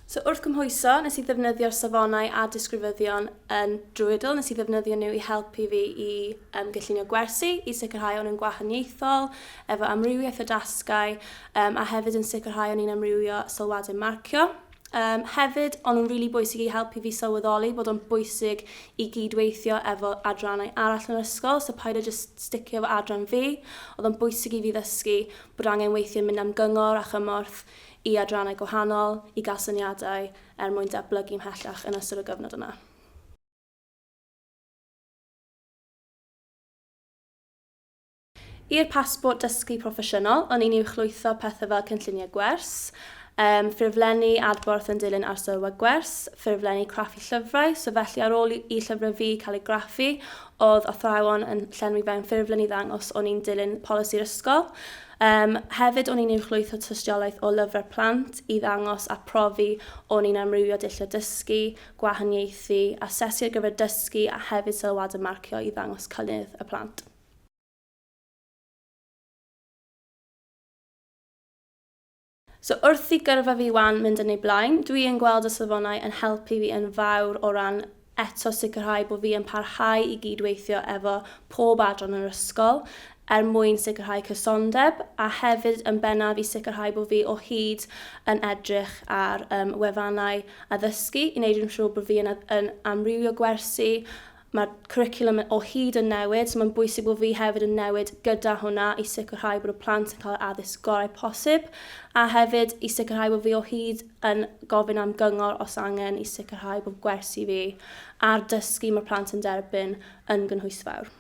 So wrth gymhwyso, nes I ddefnyddio'r safonau a disgrifyddion yn drwydl. Nes I ddefnyddio nhw i helpu fi i gyllunio gwersi, i sicrhau o'n yn gwahaniaethol, efo amrywiaeth o dasgau, a hefyd yn sicrhau o'n i'n amrywio sylwadau marcio. Hefyd, o'n nhw'n rili bwysig i helpu fi sylweddoli bod o'n bwysig i gydweithio efo adrannau arall yn yr ysgol, so paid o just sticio efo adran fi. Oedd o'n bwysig i fi ddysgu bod angen weithio mynd am gyngor a chymorth i adrannau gwahanol, i gael syniadau mwyn datblygu ymhellach yn ystod y gyfnod yna. I'r pasbort dysgu proffesiynol, o'n i'n uwchlwytho pethau fel cynlluniau gwers, ffurflennu adborth yn dilyn ar sylwad gwers, ffurflennu craffu llyfrau, so felly ar ôl i llyfrau fi cael ei graffu, oedd athrawon yn llenwi fewn ffurflen i ddangos o'n i'n dilyn polisi'r ysgol. Hefyd o'n i'n uwchlwytho tystiolaeth o lyfrau plant i ddangos a profi o'n i'n amrywio dillio dysgu, gwahaniaethu, asesu ar gyfer dysgu a hefyd sylwadau marcio i ddangos cynnydd y plant. So wrth i gyrfa fi wan mynd yn ei blaen, dwi yn gweld y safonau yn helpu fi yn fawr o ran eto sicrhau bod fi yn parhau i gydweithio efo pob adran yr ysgol mwyn sicrhau cysondeb a hefyd yn bennaf i sicrhau bod fi o hyd yn edrych ar wefannau addysgu i wneud yn siŵr bod fi yn amrywio gwersi. Mae'r cwricwlwm o hyd yn newid, so mae'n bwysig bod fi hefyd yn newid gyda hwnna i sicrhau bod y plant yn cael addysg gorau posib, a hefyd i sicrhau bod fi o hyd yn gofyn am gyngor os angen i sicrhau bod gwersi fi a'r dysgu mae'r plant yn derbyn yn gynhwysfawr.